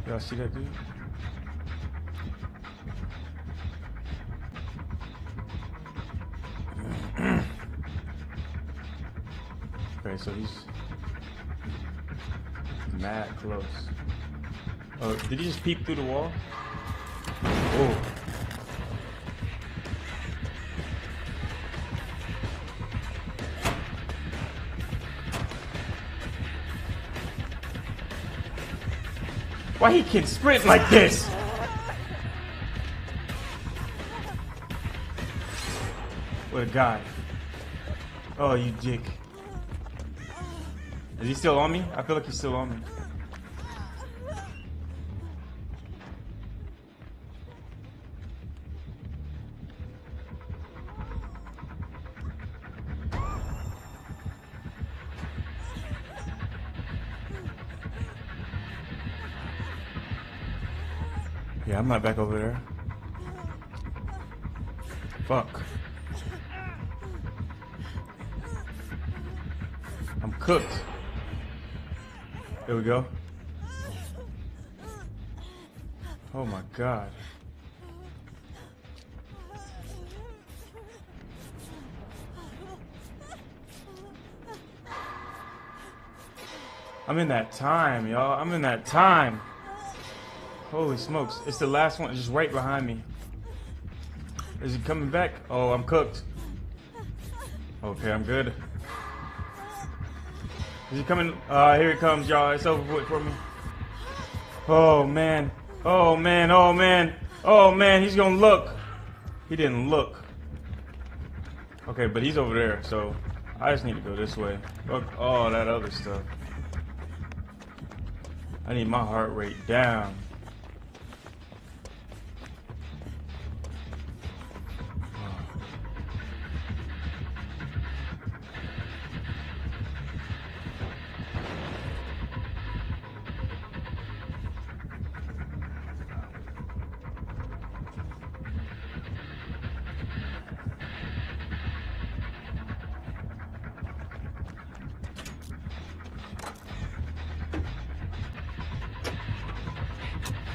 Y'all see that dude? Okay, so he's mad close. Oh, did he just peep through the wall? Oh. Why he can sprint like this? What a guy. Oh, you dick. Is he still on me? I feel like he's still on me. Yeah, I'm not back over there. Fuck. I'm cooked. There we go. Oh my god. I'm in that time, y'all. I'm in that time. Holy smokes. It's the last one. It's just right behind me. Is he coming back? Oh, I'm cooked. Okay, I'm good. Is he coming? Here he comes, y'all. It's over with for me. Oh, man. Oh, man. Oh, man. Oh, man. He's gonna look. He didn't look. Okay, but he's over there, so I just need to go this way. Fuck all that other stuff. I need my heart rate down.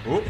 Oh.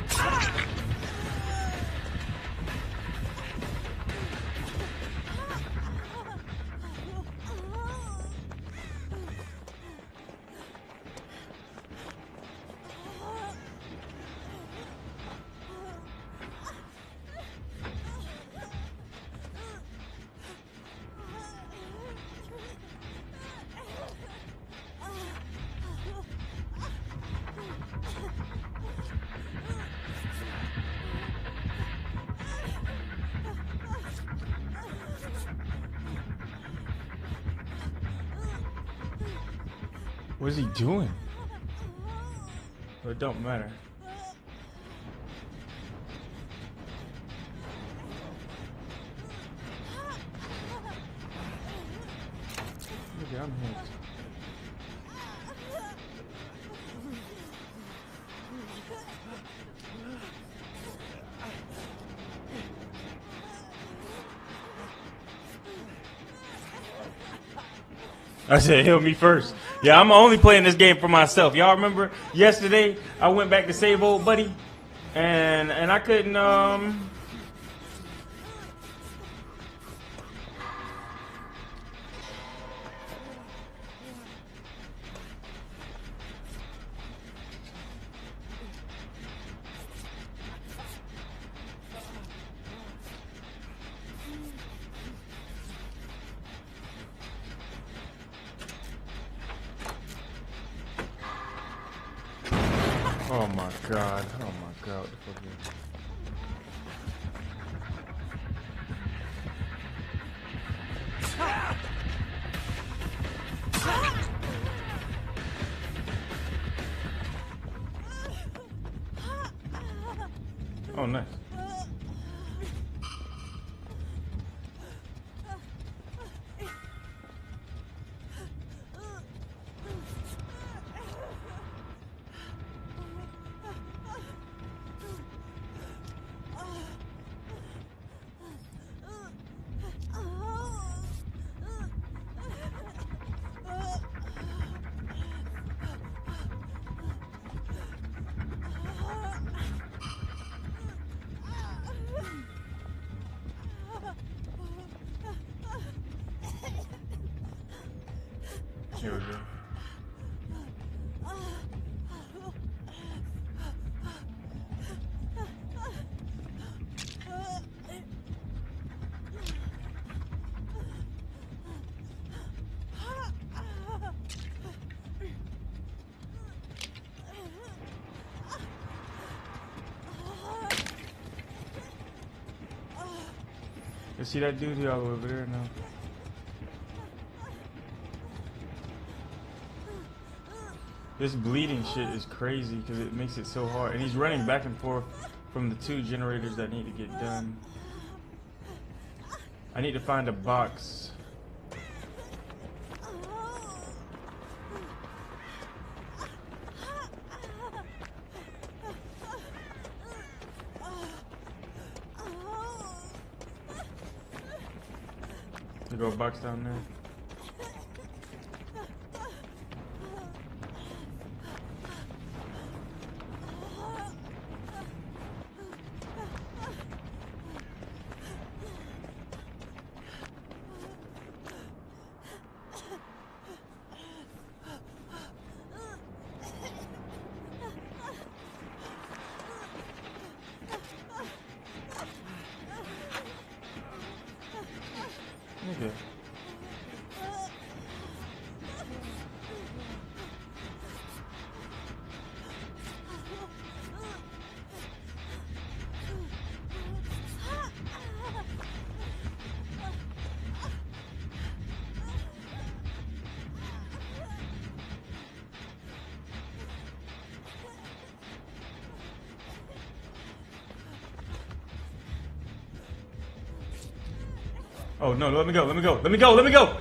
What is he doing? Well, it don't matter. Look, I'm hit. I said, heal me first. Yeah, I'm only playing this game for myself. Y'all remember yesterday I went back to save old buddy, and I couldn't Oh my god. Oh my god. What the fuck is this? Oh, nice. Here we go. You see that dude all over there now? This bleeding shit is crazy because it makes it so hard. And he's running back and forth from the two generators that need to get done. I need to find a box. There go a box down there. Okay. Oh no, let me go, let me go, let me go, let me go!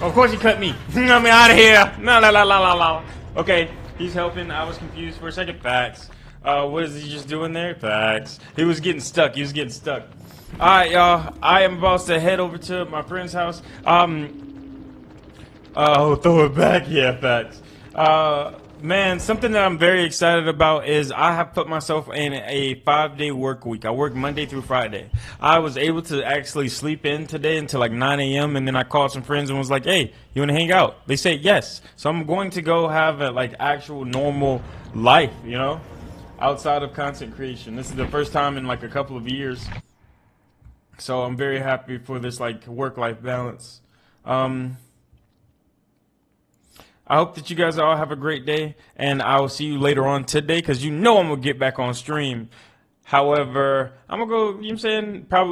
Of course he cut me. I'm out of here. La la la la la la. Okay, he's helping. I was confused for a second. Facts. What is he just doing there? Facts. He was getting stuck. He was getting stuck. All right, y'all. I am about to head over to my friend's house. Oh, throw it back. Yeah, facts. Man, something that I'm very excited about is I have put myself in a 5-day work week. I work Monday through Friday. I was able to actually sleep in today until like 9 a.m. and then I called some friends and was like, hey, you want to hang out? They said yes. So I'm going to go have a like actual normal life, you know, outside of content creation. This is the first time in like a couple of years. So I'm very happy for this like work-life balance. I hope that you guys all have a great day, and I will see you later on today because you know I'm going to get back on stream. However, I'm going to go, you know what I'm saying, probably